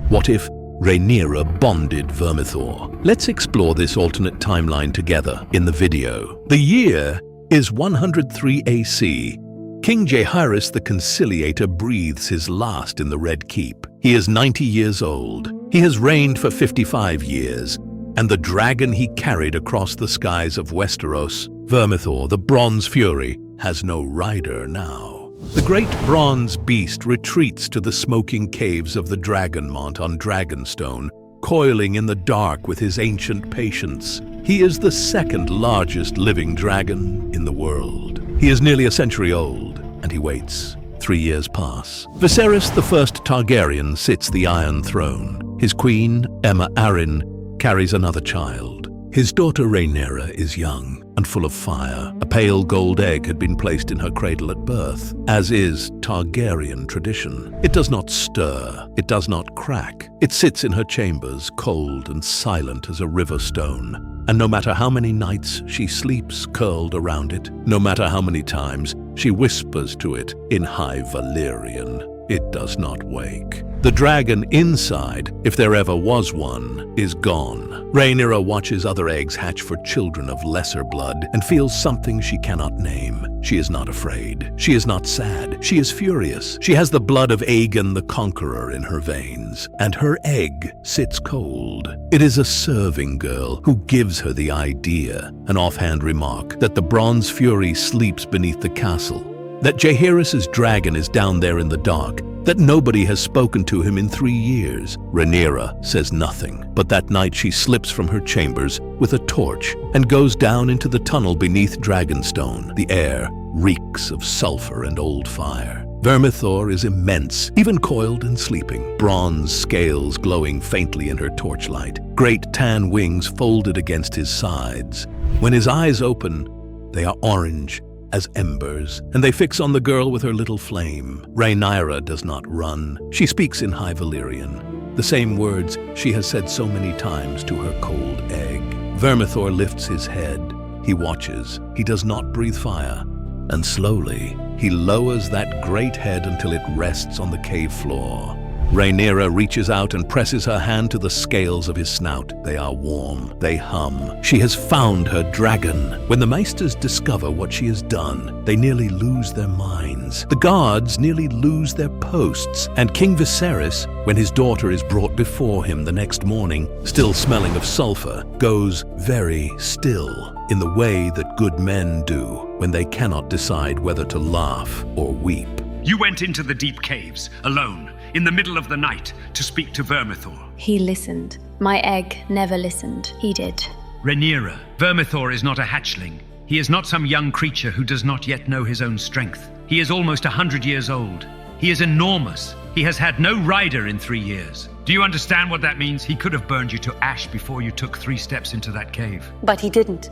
What if Rhaenyra bonded Vermithor? Let's explore this alternate timeline together in the video. The year is 103 AC. King Jaehaerys the Conciliator breathes his last in the Red Keep. He is 90 years old. He has reigned for 55 years, and the dragon he carried across the skies of Westeros, Vermithor, the Bronze Fury, has no rider now. The great bronze beast retreats to the smoking caves of the Dragonmont on Dragonstone, coiling in the dark with his ancient patience. He is the second largest living dragon in the world. He is nearly a century old, and he waits. 3 years pass. Viserys I Targaryen sits the Iron Throne. His queen, Aemma Arryn, carries another child. His daughter Rhaenyra is young and full of fire. A pale gold egg had been placed in her cradle at birth, as is Targaryen tradition. It does not stir, it does not crack. It sits in her chambers, cold and silent as a river stone. And no matter how many nights she sleeps curled around it, no matter how many times she whispers to it in High Valyrian, it does not wake. The dragon inside, if there ever was one, is gone. Rhaenyra watches other eggs hatch for children of lesser blood and feels something she cannot name. She is not afraid. She is not sad. She is furious. She has the blood of Aegon the Conqueror in her veins, and her egg sits cold. It is a serving girl who gives her the idea, an offhand remark, that the Bronze Fury sleeps beneath the castle, that Jaehaerys' dragon is down there in the dark, that nobody has spoken to him in 3 years. Rhaenyra says nothing, but that night she slips from her chambers with a torch and goes down into the tunnel beneath Dragonstone. The air reeks of sulfur and old fire. Vermithor is immense, even coiled and sleeping, bronze scales glowing faintly in her torchlight, great tan wings folded against his sides. When his eyes open, they are orange as embers, and they fix on the girl with her little flame. Rhaenyra does not run. She speaks in High Valyrian, the same words she has said so many times to her cold egg. Vermithor lifts his head. He watches. He does not breathe fire. And slowly, he lowers that great head until it rests on the cave floor. Rhaenyra reaches out and presses her hand to the scales of his snout. They are warm. They hum. She has found her dragon. When the maesters discover what she has done, they nearly lose their minds. The guards nearly lose their posts. And King Viserys, when his daughter is brought before him the next morning, still smelling of sulfur, goes very still, in the way that good men do when they cannot decide whether to laugh or weep. You went into the deep caves, alone, in the middle of the night, to speak to Vermithor. He listened. My egg never listened. He did. Rhaenyra, Vermithor is not a hatchling. He is not some young creature who does not yet know his own strength. He is almost 100 years old. He is enormous. He has had no rider in 3 years. Do you understand what that means? He could have burned you to ash before you took 3 steps into that cave. But he didn't.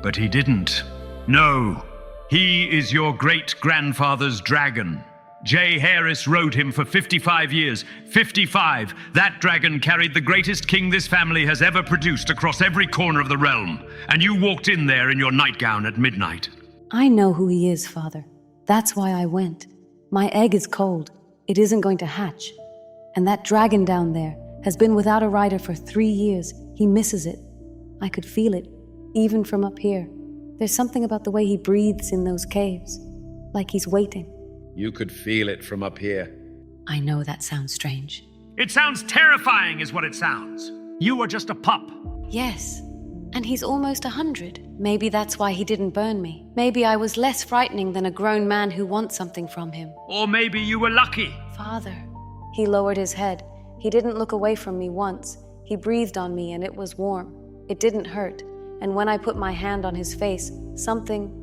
But he didn't. No. He is your great-grandfather's dragon. Jaehaerys rode him for 55 years. 55! That dragon carried the greatest king this family has ever produced across every corner of the realm. And you walked in there in your nightgown at midnight. I know who he is, Father. That's why I went. My egg is cold. It isn't going to hatch. And that dragon down there has been without a rider for 3 years. He misses it. I could feel it, even from up here. There's something about the way he breathes in those caves, like he's waiting. You could feel it from up here. I know that sounds strange. It sounds terrifying is what it sounds. You are just a pup. Yes, and he's almost 100. Maybe that's why he didn't burn me. Maybe I was less frightening than a grown man who wants something from him. Or maybe you were lucky. Father. He lowered his head. He didn't look away from me once. He breathed on me and it was warm. It didn't hurt. And when I put my hand on his face, something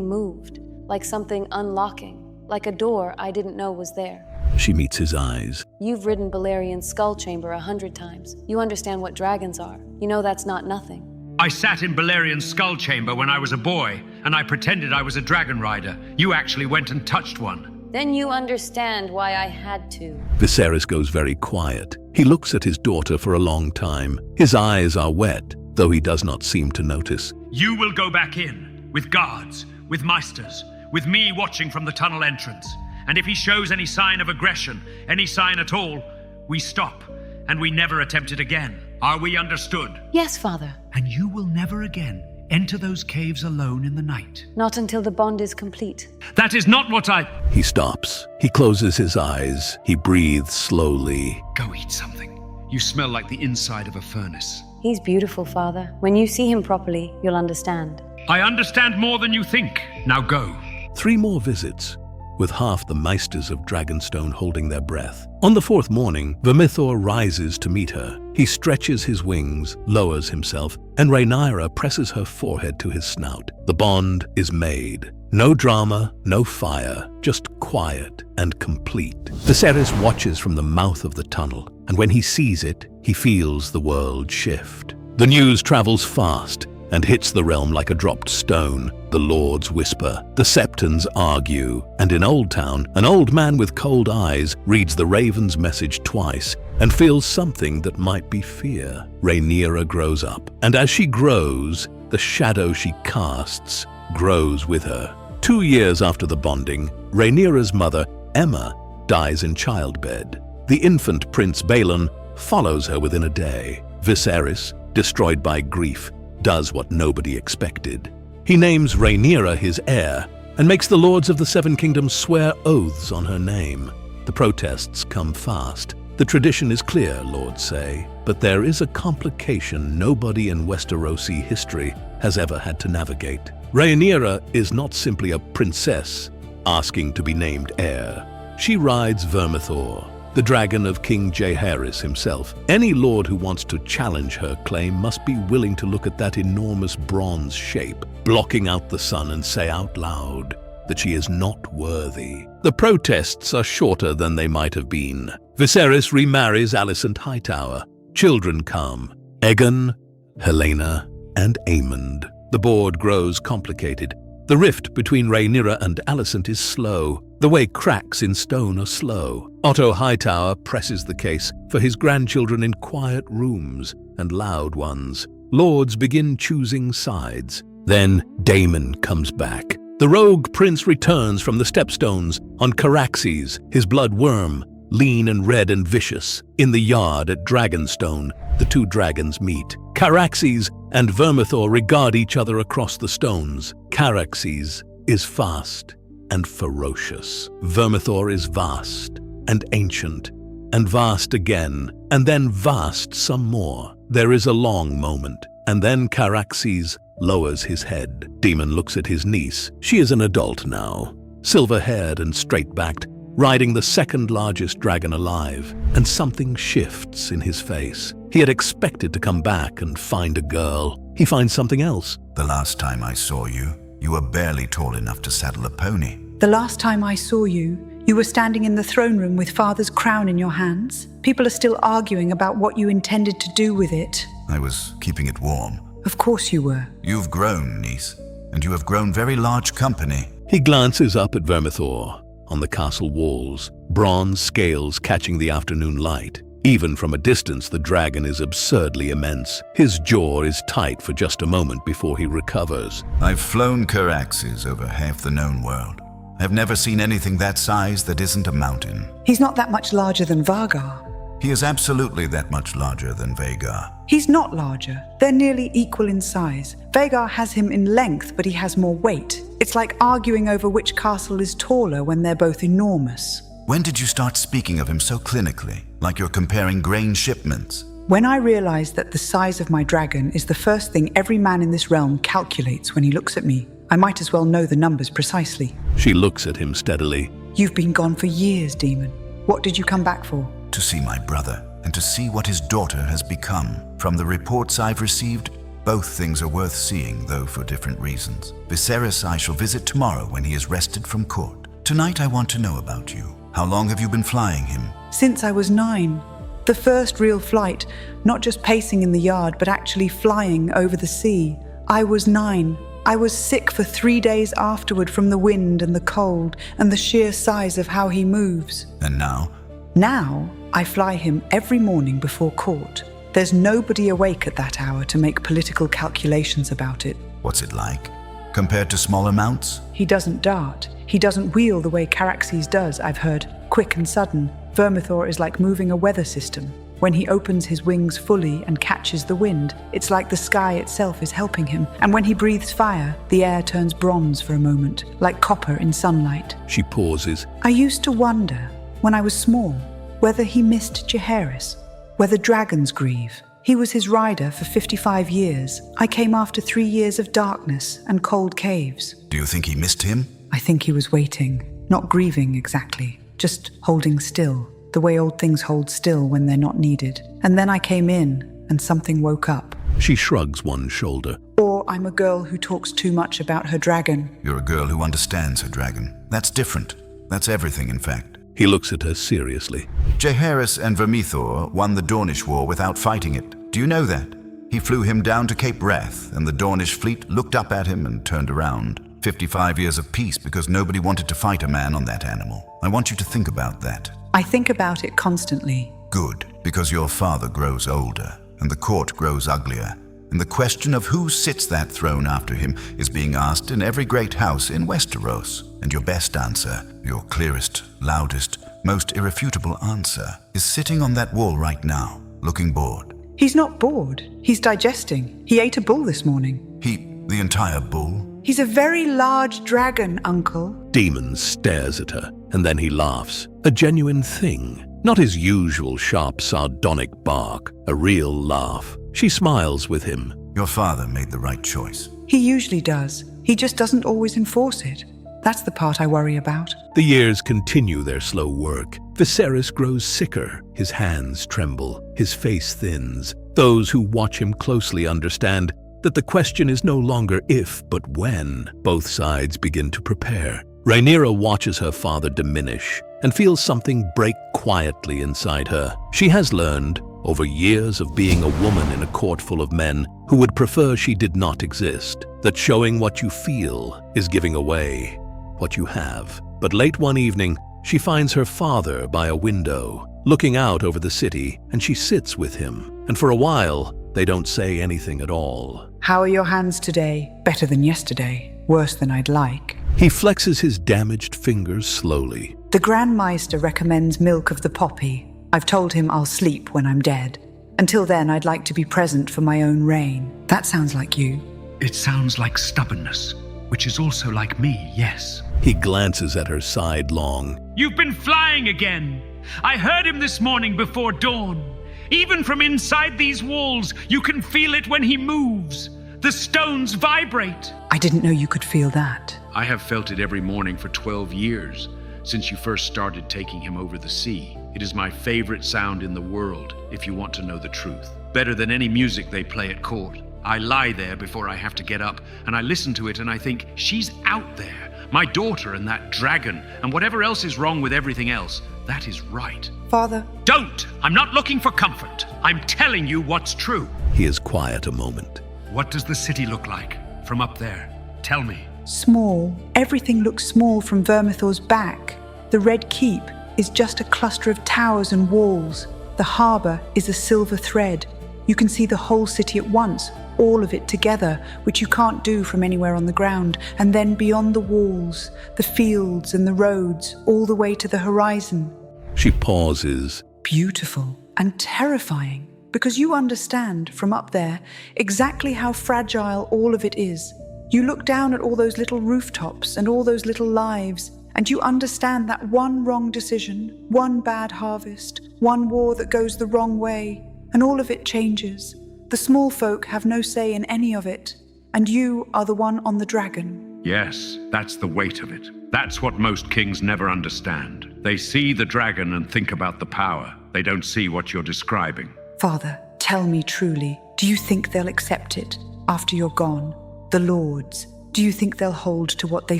moved, like something unlocking. Like a door I didn't know was there. She meets his eyes. You've ridden Balerian's skull chamber 100 times. You understand what dragons are. You know that's not nothing. I sat in Balerian's skull chamber when I was a boy, and I pretended I was a dragon rider. You actually went and touched one. Then you understand why I had to. Viserys goes very quiet. He looks at his daughter for a long time. His eyes are wet, though he does not seem to notice. You will go back in, with guards, with maesters, with me watching from the tunnel entrance. And if he shows any sign of aggression, any sign at all, we stop. and we never attempt it again. Are we understood? Yes, Father. And you will never again enter those caves alone in the night. Not until the bond is complete. That is not what I... He stops. He closes his eyes. He breathes slowly. Go eat something. You smell like the inside of a furnace. He's beautiful, Father. When you see him properly, you'll understand. I understand more than you think. Now go. 3 more visits, with half the Meisters of Dragonstone holding their breath. On the 4th morning, Vermithor rises to meet her. He stretches his wings, lowers himself, and Rhaenyra presses her forehead to his snout. The bond is made. No drama, no fire, just quiet and complete. Viserys watches from the mouth of the tunnel, and when he sees it, he feels the world shift. The news travels fast and hits the realm like a dropped stone. The lords whisper, the septons argue, and in Old Town, an old man with cold eyes reads the Raven's message twice and feels something that might be fear. Rhaenyra grows up, and as she grows, the shadow she casts grows with her. 2 years after the bonding, Rhaenyra's mother, Aemma, dies in childbed. The infant Prince Balon follows her within a day. Viserys, destroyed by grief, does what nobody expected. He names Rhaenyra his heir and makes the lords of the 7 kingdoms swear oaths on her name. The protests come fast. The tradition is clear, lords say, but there is a complication nobody in Westerosi history has ever had to navigate. Rhaenyra is not simply a princess asking to be named heir. She rides Vermithor, the dragon of King Jaehaerys himself. Any lord who wants to challenge her claim must be willing to look at that enormous bronze shape, blocking out the sun, and say out loud that she is not worthy. The protests are shorter than they might have been. Viserys remarries Alicent Hightower. Children come: Aegon, Helaena, and Aemond. The board grows complicated. The rift between Rhaenyra and Alicent is slow. The way cracks in stone are slow. Otto Hightower presses the case for his grandchildren in quiet rooms and loud ones. Lords begin choosing sides. Then Daemon comes back. The rogue prince returns from the Stepstones on Caraxes, his blood worm, lean and red and vicious. In the yard at Dragonstone, the 2 dragons meet. Caraxes and Vermithor regard each other across the stones. Caraxes is fast and ferocious. Vermithor is vast and ancient, and vast again, and then vast some more. There is a long moment, and then Caraxes lowers his head. Daemon looks at his niece. She is an adult now, silver-haired and straight-backed, riding the 2nd largest dragon alive, and something shifts in his face. He had expected to come back and find a girl. He finds something else. The last time I saw you, you were barely tall enough to saddle a pony. The last time I saw you, you were standing in the throne room with Father's crown in your hands. People are still arguing about what you intended to do with it. I was keeping it warm. Of course you were. You've grown, niece, and you have grown very large company. He glances up at Vermithor on the castle walls, bronze scales catching the afternoon light. Even from a distance, the dragon is absurdly immense. His jaw is tight for just a moment before he recovers. I've flown Caraxes over half the known world. I've never seen anything that size that isn't a mountain. He's not that much larger than Vargar. He is absolutely that much larger than Vhagar. He's not larger. They're nearly equal in size. Vhagar has him in length, but he has more weight. It's like arguing over which castle is taller when they're both enormous. When did you start speaking of him so clinically, like you're comparing grain shipments? When I realized that the size of my dragon is the first thing every man in this realm calculates when he looks at me, I might as well know the numbers precisely. She looks at him steadily. You've been gone for years, Daemon. What did you come back for? To see my brother, and to see what his daughter has become. From the reports I've received, both things are worth seeing, though for different reasons. Viserys I shall visit tomorrow when he is rested from court. Tonight I want to know about you. How long have you been flying him? Since I was 9. The first real flight, not just pacing in the yard, but actually flying over the sea. I was 9. I was sick for 3 days afterward from the wind and the cold and the sheer size of how he moves. And now? Now, I fly him every morning before court. There's nobody awake at that hour to make political calculations about it. What's it like? Compared to smaller mounts? He doesn't dart. He doesn't wheel the way Caraxes does, I've heard. Quick and sudden. Vermithor is like moving a weather system. When he opens his wings fully and catches the wind, it's like the sky itself is helping him. And when he breathes fire, the air turns bronze for a moment, like copper in sunlight. She pauses. I used to wonder, when I was small, whether he missed Jaehaerys, whether dragons grieve. He was his rider for 55 years. I came after 3 years of darkness and cold caves. Do you think he missed him? I think he was waiting, not grieving exactly, just holding still, the way old things hold still when they're not needed. And then I came in, and something woke up. She shrugs one shoulder. Or I'm a girl who talks too much about her dragon. You're a girl who understands her dragon. That's different. That's everything, in fact. He looks at her seriously. Jaehaerys and Vermithor won the Dornish War without fighting it. Do you know that? He flew him down to Cape Wrath, and the Dornish fleet looked up at him and turned around. 55 years of peace because nobody wanted to fight a man on that animal. I want you to think about that. I think about it constantly. Good, because your father grows older, and the court grows uglier, and the question of who sits that throne after him is being asked in every great house in Westeros. And your best answer, your clearest, loudest, most irrefutable answer, is sitting on that wall right now, looking bored. He's not bored. He's digesting. He ate a bull this morning. The entire bull? He's a very large dragon, Uncle. Daemon stares at her, and then he laughs. A genuine thing. Not his usual sharp, sardonic bark. A real laugh. She smiles with him. Your father made the right choice. He usually does. He just doesn't always enforce it. That's the part I worry about. The years continue their slow work. Viserys grows sicker. His hands tremble. His face thins. Those who watch him closely understand that the question is no longer if, but when. Both sides begin to prepare. Rhaenyra watches her father diminish and feels something break quietly inside her. She has learned, over years of being a woman in a court full of men who would prefer she did not exist, that showing what you feel is giving away what you have. But late one evening, she finds her father by a window, looking out over the city, and she sits with him. And for a while, they don't say anything at all. How are your hands today? Better than yesterday. Worse than I'd like. He flexes his damaged fingers slowly. The Grand Maester recommends milk of the poppy. I've told him I'll sleep when I'm dead. Until then, I'd like to be present for my own reign. That sounds like you. It sounds like stubbornness, which is also like me, yes. He glances at her sidelong. You've been flying again. I heard him this morning before dawn. Even from inside these walls, you can feel it when he moves. The stones vibrate. I didn't know you could feel that. I have felt it every morning for 12 years, since you first started taking him over the sea. It is my favorite sound in the world, if you want to know the truth. Better than any music they play at court. I lie there before I have to get up, and I listen to it and I think, she's out there. My daughter and that dragon, and whatever else is wrong with everything else, that is right. Father? Don't! I'm not looking for comfort. I'm telling you what's true. He is quiet a moment. What does the city look like from up there? Tell me. Small. Everything looks small from Vermithor's back. The Red Keep is just a cluster of towers and walls. The harbor is a silver thread. You can see the whole city at once, all of it together, which you can't do from anywhere on the ground. And then beyond the walls, the fields and the roads, all the way to the horizon. She pauses. Beautiful and terrifying, because you understand from up there exactly how fragile all of it is. You look down at all those little rooftops and all those little lives, and you understand that one wrong decision, one bad harvest, one war that goes the wrong way, and all of it changes. The small folk have no say in any of it, and you are the one on the dragon. Yes, that's the weight of it. That's what most kings never understand. They see the dragon and think about the power. They don't see what you're describing. Father, tell me truly, do you think they'll accept it after you're gone? The lords, do you think they'll hold to what they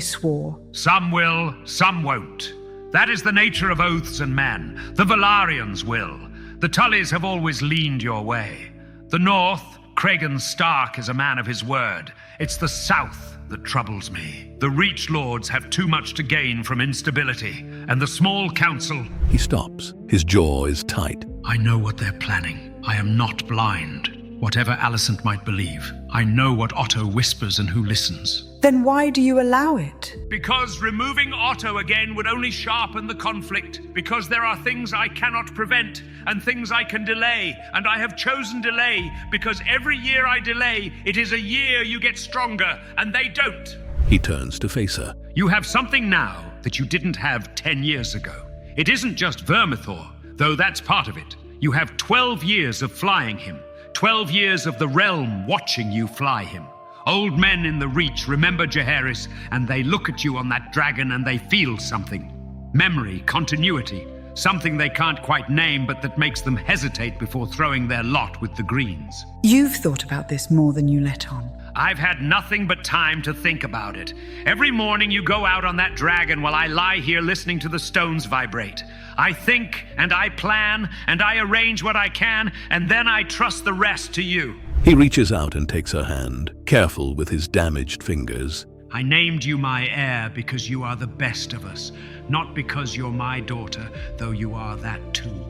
swore? Some will, some won't. That is the nature of oaths and men. The Valyrians will. The Tullys have always leaned your way. The North, Cregan Stark is a man of his word. It's the South that troubles me. The Reach Lords have too much to gain from instability, and the small council... He stops. His jaw is tight. I know what they're planning. I am not blind. Whatever Alicent might believe, I know what Otto whispers and who listens. Then why do you allow it? Because removing Otto again would only sharpen the conflict. Because there are things I cannot prevent and things I can delay. And I have chosen delay because every year I delay, it is a year you get stronger, and they don't. He turns to face her. You have something now that you didn't have 10 years ago. It isn't just Vermithor, though that's part of it. You have 12 years of flying him. 12 years of the realm watching you fly him. Old men in the Reach remember Jaehaerys, and they look at you on that dragon and they feel something. Memory, continuity, something they can't quite name but that makes them hesitate before throwing their lot with the Greens. You've thought about this more than you let on. I've had nothing but time to think about it. Every morning you go out on that dragon while I lie here listening to the stones vibrate. I think, and I plan, and I arrange what I can, and then I trust the rest to you. He reaches out and takes her hand, careful with his damaged fingers. I named you my heir because you are the best of us, not because you're my daughter, though you are that too.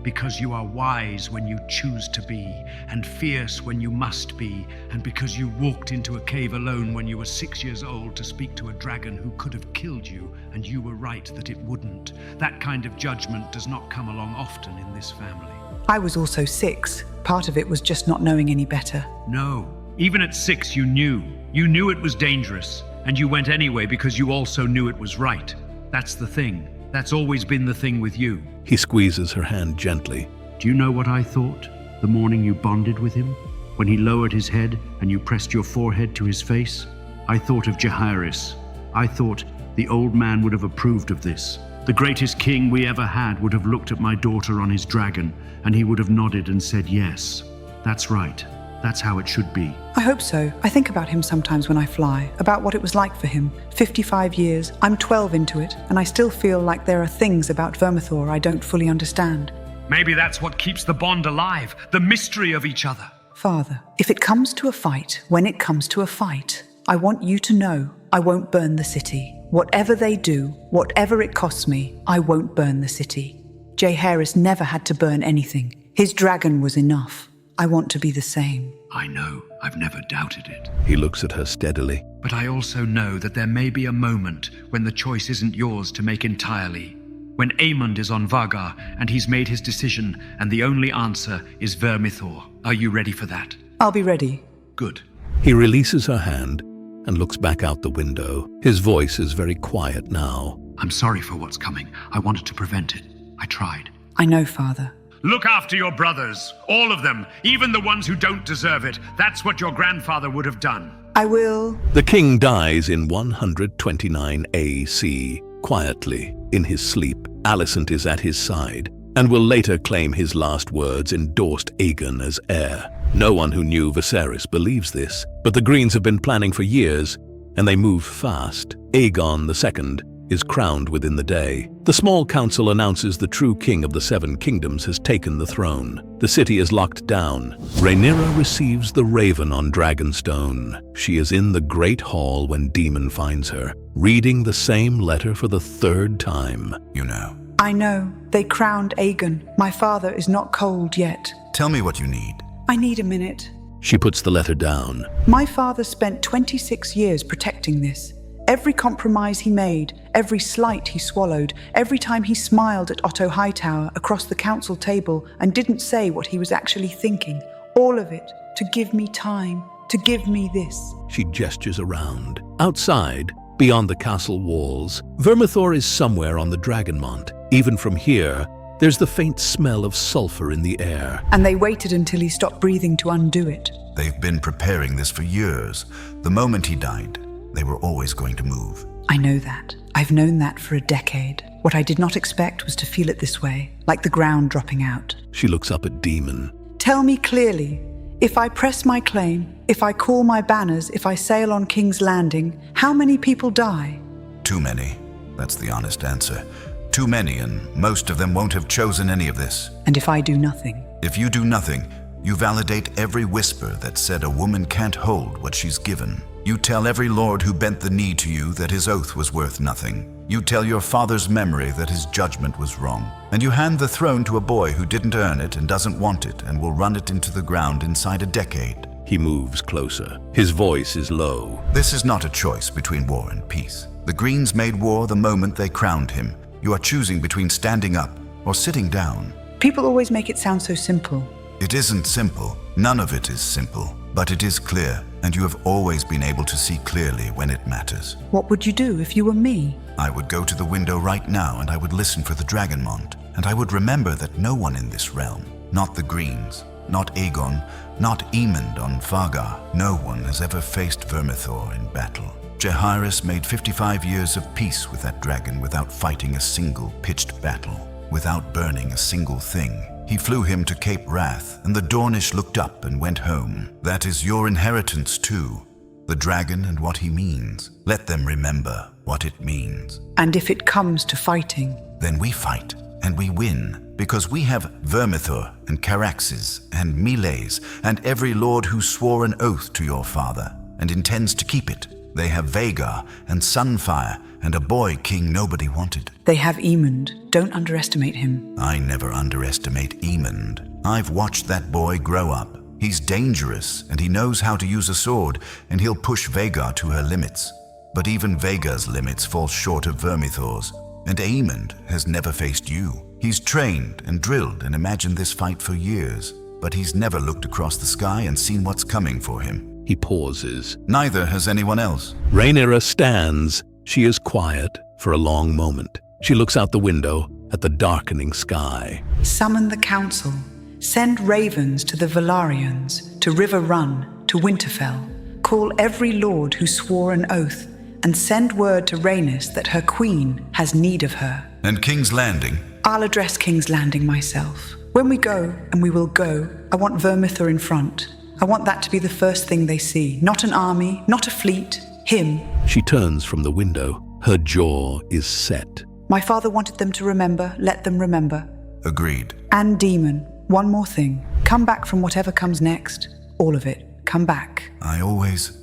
Because you are wise when you choose to be, and fierce when you must be, and because you walked into a cave alone when you were 6 years old to speak to a dragon who could have killed you, and you were right that it wouldn't. That kind of judgment does not come along often in this family. I was also 6. Part of it was just not knowing any better. No, even at 6 you knew. You knew it was dangerous, and you went anyway because you also knew it was right. That's the thing. That's always been the thing with you. He squeezes her hand gently. Do you know what I thought the morning you bonded with him? When he lowered his head and you pressed your forehead to his face? I thought of Jaehaerys. I thought the old man would have approved of this. The greatest king we ever had would have looked at my daughter on his dragon, and he would have nodded and said, yes, that's right. That's how it should be. I hope so. I think about him sometimes when I fly, about what it was like for him. 55 years, I'm 12 into it, and I still feel like there are things about Vermithor I don't fully understand. Maybe that's what keeps the bond alive, the mystery of each other. Father, if it comes to a fight, when it comes to a fight, I want you to know I won't burn the city. Whatever they do, whatever it costs me, I won't burn the city. Jaehaerys never had to burn anything. His dragon was enough. I want to be the same. I know. I've never doubted it. He looks at her steadily. But I also know that there may be a moment when the choice isn't yours to make entirely. When Aemond is on Vagar and he's made his decision and the only answer is Vermithor. Are you ready for that? I'll be ready. Good. He releases her hand and looks back out the window. His voice is very quiet now. I'm sorry for what's coming. I wanted to prevent it. I tried. I know, Father. Look after your brothers, all of them, even the ones who don't deserve it. That's what your grandfather would have done. I will. The king dies in 129 AC, quietly, in his sleep. Alicent is at his side, and will later claim his last words endorsed Aegon as heir. No one who knew Viserys believes this, but the Greens have been planning for years, and they move fast. Aegon II is crowned within the day. The small council announces the true king of the 7 kingdoms has taken the throne. The city is locked down. Rhaenyra receives the raven on Dragonstone. She is in the great hall when Daemon finds her, reading the same letter for the 3rd time. You know. I know. They crowned Aegon. My father is not cold yet. Tell me what you need. I need a minute. She puts the letter down. My father spent 26 years protecting this. Every compromise he made, every slight he swallowed, every time he smiled at Otto Hightower across the council table and didn't say what he was actually thinking, all of it to give me time, to give me this. She gestures around. Outside, beyond the castle walls, Vermithor is somewhere on the Dragonmont. Even from here, there's the faint smell of sulfur in the air. And they waited until he stopped breathing to undo it. They've been preparing this for years. The moment he died, they were always going to move. I know that. I've known that for a decade. What I did not expect was to feel it this way, like the ground dropping out. She looks up at Daemon. Tell me clearly, if I press my claim, if I call my banners, if I sail on King's Landing, how many people die? Too many. That's the honest answer. Too many, and most of them won't have chosen any of this. And if I do nothing? If you do nothing, you validate every whisper that said a woman can't hold what she's given. You tell every lord who bent the knee to you that his oath was worth nothing. You tell your father's memory that his judgment was wrong. And you hand the throne to a boy who didn't earn it and doesn't want it and will run it into the ground inside a decade. He moves closer. His voice is low. This is not a choice between war and peace. The Greens made war the moment they crowned him. You are choosing between standing up or sitting down. People always make it sound so simple. It isn't simple. None of it is simple. But it is clear, and you have always been able to see clearly when it matters. What would you do if you were me? I would go to the window right now and I would listen for the Dragonmont. And I would remember that no one in this realm, not the Greens, not Aegon, not Aemond on Vargar, no one has ever faced Vermithor in battle. Jaehaerys made 55 years of peace with that dragon without fighting a single pitched battle, without burning a single thing. He flew him to Cape Wrath, and the Dornish looked up and went home. That is your inheritance too, the dragon and what he means. Let them remember what it means. And if it comes to fighting? Then we fight, and we win, because we have Vermithor and Caraxes and Meleys and every lord who swore an oath to your father and intends to keep it. They have Vhagar and Sunfire and a boy king nobody wanted. They have Aemond. Don't underestimate him. I never underestimate Aemond. I've watched that boy grow up. He's dangerous, and he knows how to use a sword, and he'll push Vhagar to her limits. But even Vhagar's limits fall short of Vermithor's, and Aemond has never faced you. He's trained and drilled and imagined this fight for years, but he's never looked across the sky and seen what's coming for him. He pauses. Neither has anyone else. Rhaenyra stands. She is quiet for a long moment. She looks out the window at the darkening sky. Summon the council. Send ravens to the Valyrians, to River Run, to Winterfell. Call every lord who swore an oath, and send word to Rhaenys that her queen has need of her. And King's Landing? I'll address King's Landing myself. When we go, and we will go, I want Vermithor in front. I want that to be the first thing they see. Not an army, not a fleet, him. She turns from the window. Her jaw is set. My father wanted them to remember. Let them remember. Agreed. And Daemon, one more thing. Come back from whatever comes next. All of it. Come back.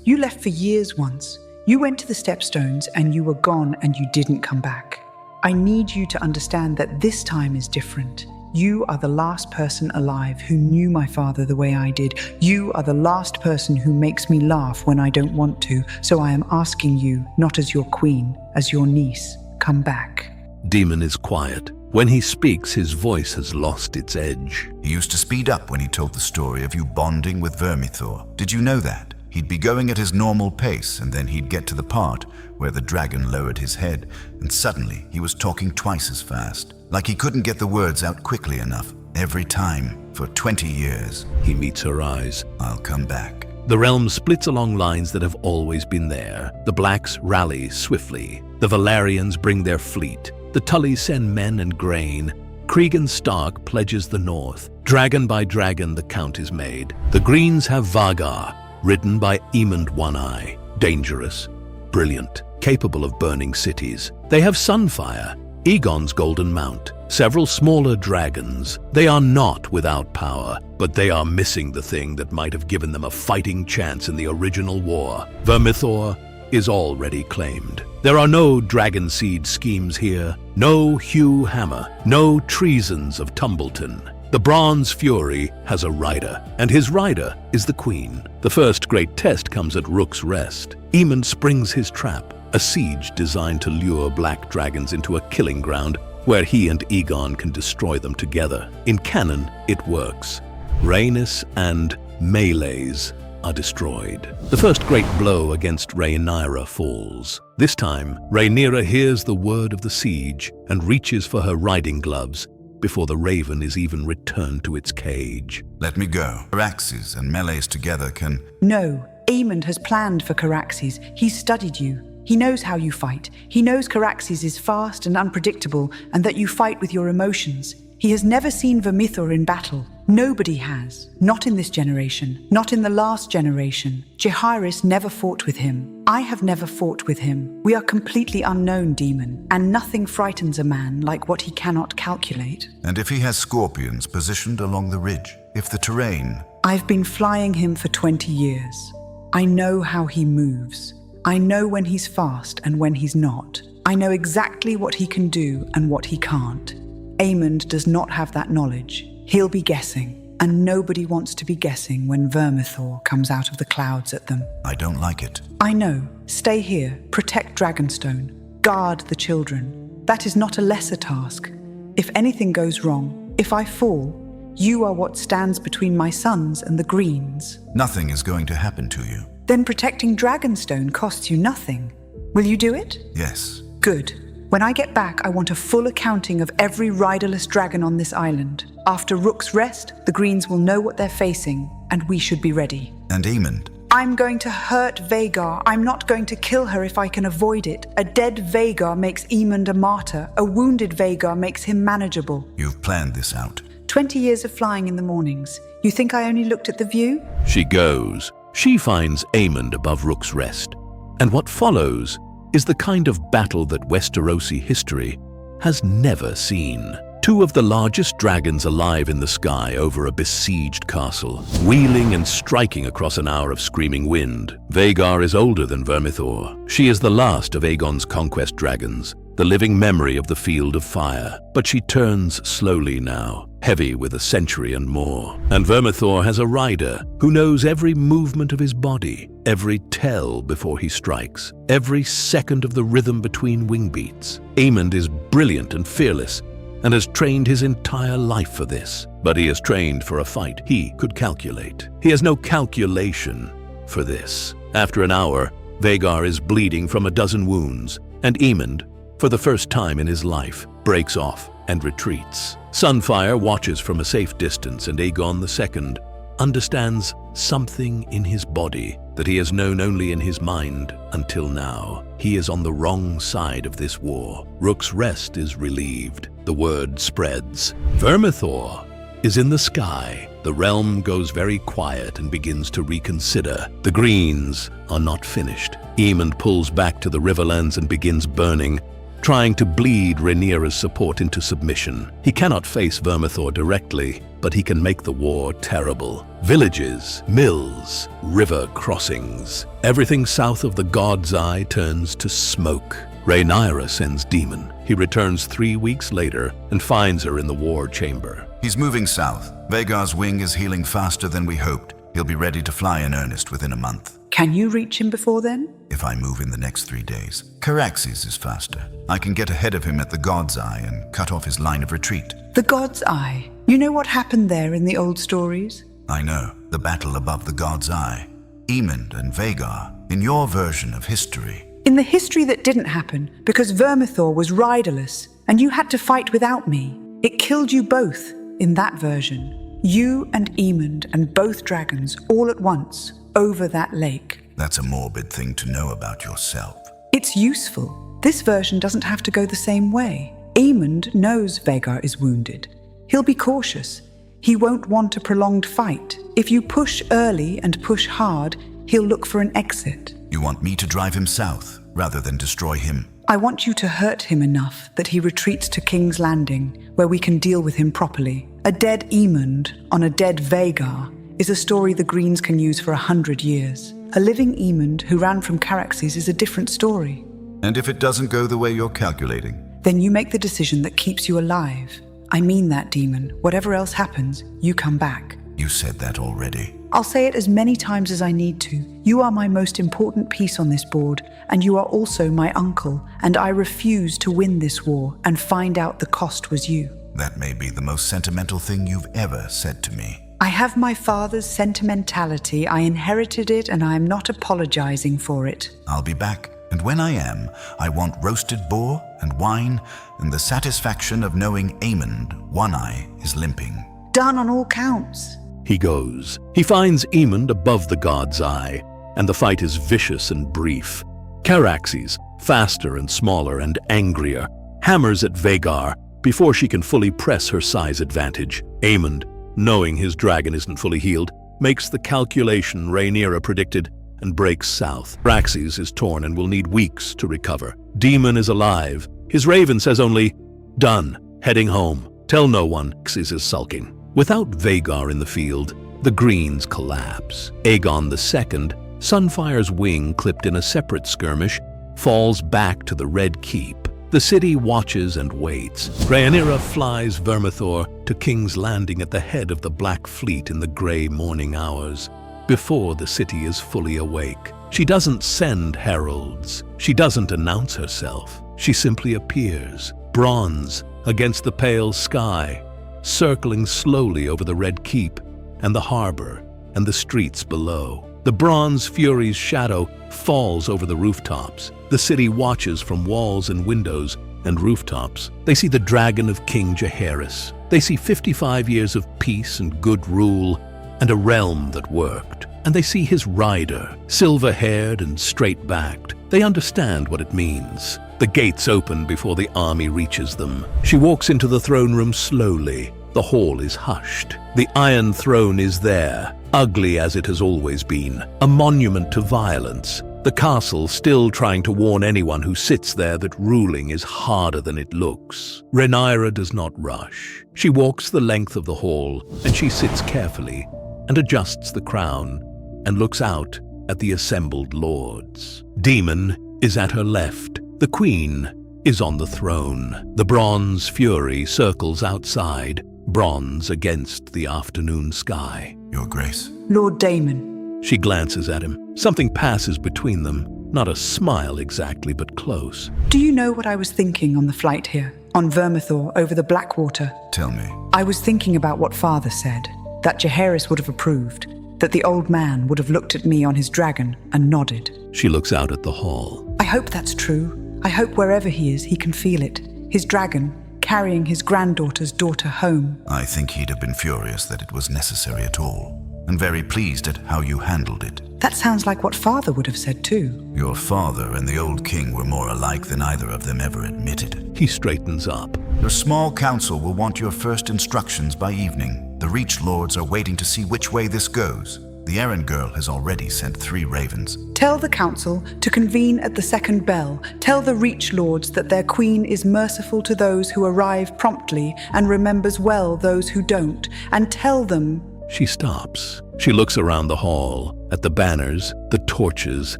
You left for years once. You went to the Stepstones and you were gone and you didn't come back. I need you to understand that this time is different. You are the last person alive who knew my father the way I did. You are the last person who makes me laugh when I don't want to. So I am asking you, not as your queen, as your niece, come back. Daemon is quiet. When he speaks, his voice has lost its edge. He used to speed up when he told the story of you bonding with Vermithor. Did you know that? He'd be going at his normal pace, and then he'd get to the part where the dragon lowered his head, and suddenly he was talking twice as fast, like he couldn't get the words out quickly enough. Every time, for 20 years. He meets her eyes. I'll come back. The realm splits along lines that have always been there. The Blacks rally swiftly. The Valyrians bring their fleet. The Tullys send men and grain. Cregan Stark pledges the north. Dragon by dragon the count is made. The Greens have Vargar, ridden by Aemond One-Eye. Dangerous, brilliant, capable of burning cities. They have Sunfire, Aegon's golden mount, several smaller dragons. They are not without power, but they are missing the thing that might have given them a fighting chance in the original war. Vermithor is already claimed. There are no dragon seed schemes here, no Hugh Hammer, no treasons of Tumbleton. The Bronze Fury has a rider, and his rider is the Queen. The first great test comes at Rook's Rest. Aemond springs his trap, a siege designed to lure black dragons into a killing ground where he and Aegon can destroy them together. In canon, it works. Rhaenys and Meleys are destroyed. The first great blow against Rhaenyra falls. This time, Rhaenyra hears the word of the siege and reaches for her riding gloves before the raven is even returned to its cage. Let me go. Caraxes and Meleys together can... No, Aemond has planned for Caraxes. He's studied you. He knows how you fight. He knows Caraxes is fast and unpredictable, and that you fight with your emotions. He has never seen Vermithor in battle. Nobody has. Not in this generation. Not in the last generation. Jaehaerys never fought with him. I have never fought with him. We are completely unknown, Daemon, and nothing frightens a man like what he cannot calculate. And if he has scorpions positioned along the ridge? If the terrain... I've been flying him for 20 years. I know how he moves. I know when he's fast and when he's not. I know exactly what he can do and what he can't. Aemond does not have that knowledge. He'll be guessing, and nobody wants to be guessing when Vermithor comes out of the clouds at them. I don't like it. I know. Stay here, protect Dragonstone, guard the children. That is not a lesser task. If anything goes wrong, if I fall, you are what stands between my sons and the Greens. Nothing is going to happen to you. Then protecting Dragonstone costs you nothing. Will you do it? Yes. Good. When I get back, I want a full accounting of every riderless dragon on this island. After Rook's rest, the Greens will know what they're facing, and we should be ready. And Aemond? I'm going to hurt Vhagar. I'm not going to kill her if I can avoid it. A dead Vhagar makes Aemond a martyr. A wounded Vhagar makes him manageable. You've planned this out. 20 years of flying in the mornings. You think I only looked at the view? She goes. She finds Aemond above Rook's Rest. And what follows is the kind of battle that Westerosi history has never seen. Two of the largest dragons alive in the sky over a besieged castle, wheeling and striking across an hour of screaming wind. Vhagar is older than Vermithor. She is the last of Aegon's conquest dragons, the living memory of the Field of Fire. But she turns slowly now, heavy with a century and more. And Vermithor has a rider who knows every movement of his body, every tell before he strikes, every second of the rhythm between wing beats. Aemond is brilliant and fearless, and has trained his entire life for this. But he is trained for a fight he could calculate. He has no calculation for this. After an hour, Vhagar is bleeding from a dozen wounds, and Aemond, for the first time in his life, breaks off and retreats. Sunfire watches from a safe distance, and Aegon II understands something in his body that he has known only in his mind until now. He is on the wrong side of this war. Rook's Rest is relieved. The word spreads. Vermithor is in the sky. The realm goes very quiet and begins to reconsider. The Greens are not finished. Aemond pulls back to the Riverlands and begins burning, trying to bleed Rhaenyra's support into submission. He cannot face Vermithor directly, but he can make the war terrible. Villages, mills, river crossings. Everything south of the God's Eye turns to smoke. Rhaenyra sends Daemon. He returns 3 weeks later and finds her in the war chamber. He's moving south. Vhagar's wing is healing faster than we hoped. He'll be ready to fly in earnest within a month. Can you reach him before then? If I move in the next 3 days. Caraxes is faster. I can get ahead of him at the God's Eye and cut off his line of retreat. The God's Eye. You know what happened there in the old stories? I know. The battle above the God's Eye. Aemond and Vhagar, in your version of history. In the history that didn't happen, because Vermithor was riderless, and you had to fight without me. It killed you both in that version. You and Aemond and both dragons all at once, over that lake. That's a morbid thing to know about yourself. It's useful. This version doesn't have to go the same way. Aemond knows Vhagar is wounded. He'll be cautious. He won't want a prolonged fight. If you push early and push hard, he'll look for an exit. You want me to drive him south, rather than destroy him? I want you to hurt him enough that he retreats to King's Landing, where we can deal with him properly. A dead Aemond on a dead Vhagar is a story the Greens can use for 100 years. A living Aemond who ran from Caraxes is a different story. And if it doesn't go the way you're calculating? Then you make the decision that keeps you alive. I mean that, Daemon. Whatever else happens, you come back. You said that already. I'll say it as many times as I need to. You are my most important piece on this board, and you are also my uncle, and I refuse to win this war and find out the cost was you. That may be the most sentimental thing you've ever said to me. I have my father's sentimentality. I inherited it, and I am not apologizing for it. I'll be back, and when I am, I want roasted boar and wine and the satisfaction of knowing Aemond, One Eye, is limping. Done on all counts. He goes. He finds Aemond above the God's Eye, and the fight is vicious and brief. Caraxes, faster and smaller and angrier, hammers at Vhagar before she can fully press her size advantage. Aemond, knowing his dragon isn't fully healed, makes the calculation Rhaenyra predicted and breaks south. Caraxes is torn and will need weeks to recover. Daemon is alive. His raven says only, "Done, heading home. Tell no one." Caraxes is sulking. Without Vhagar in the field, the Greens collapse. Aegon II, Sunfire's wing clipped in a separate skirmish, falls back to the Red Keep. The city watches and waits. Rhaenyra flies Vermithor to King's Landing at the head of the Black Fleet in the grey morning hours, before the city is fully awake. She doesn't send heralds. She doesn't announce herself. She simply appears, bronze against the pale sky, circling slowly over the Red Keep and the harbor and the streets below. The Bronze Fury's shadow falls over the rooftops. The city watches from walls and windows and rooftops. They see the dragon of King Jaehaerys. They see 55 years of peace and good rule and a realm that worked. And they see his rider, silver-haired and straight-backed. They understand what it means. The gates open before the army reaches them. She walks into the throne room slowly. The hall is hushed. The Iron Throne is there, ugly as it has always been, a monument to violence. The castle still trying to warn anyone who sits there that ruling is harder than it looks. Rhaenyra does not rush. She walks the length of the hall, and she sits carefully and adjusts the crown and looks out at the assembled lords. Daemon is at her left. The Queen is on the throne. The Bronze Fury circles outside, bronze against the afternoon sky. Your Grace. Lord Daemon. She glances at him. Something passes between them. Not a smile exactly, but close. Do you know what I was thinking on the flight here? On Vermithor, over the Blackwater? Tell me. I was thinking about what Father said. That Jaehaerys would have approved. That the old man would have looked at me on his dragon and nodded. She looks out at the hall. I hope that's true. I hope wherever he is, he can feel it. His dragon, carrying his granddaughter's daughter home. I think he'd have been furious that it was necessary at all, and very pleased at how you handled it. That sounds like what Father would have said too. Your father and the old king were more alike than either of them ever admitted. He straightens up. Your small council will want your first instructions by evening. The Reach Lords are waiting to see which way this goes. The errand girl has already sent 3 ravens. Tell the council to convene at the second bell. Tell the Reach Lords that their queen is merciful to those who arrive promptly and remembers well those who don't. And tell them... She stops. She looks around the hall, at the banners, the torches,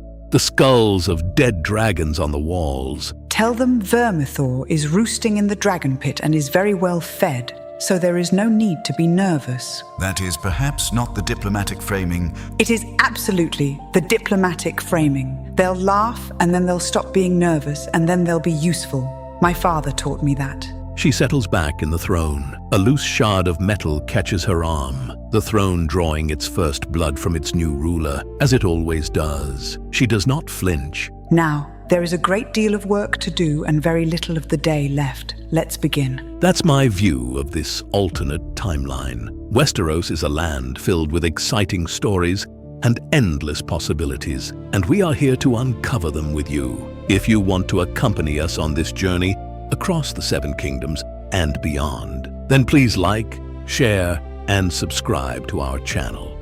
the skulls of dead dragons on the walls. Tell them Vermithor is roosting in the dragon pit and is very well fed, so there is no need to be nervous. That is perhaps not the diplomatic framing. It is absolutely the diplomatic framing. They'll laugh and then they'll stop being nervous and then they'll be useful. My father taught me that. She settles back in the throne. A loose shard of metal catches her arm, the throne drawing its first blood from its new ruler, as it always does. She does not flinch. Now, there is a great deal of work to do and very little of the day left. Let's begin. That's my view of this alternate timeline. Westeros is a land filled with exciting stories and endless possibilities, and we are here to uncover them with you. If you want to accompany us on this journey across the 7 kingdoms and beyond, then please like, share, and subscribe to our channel.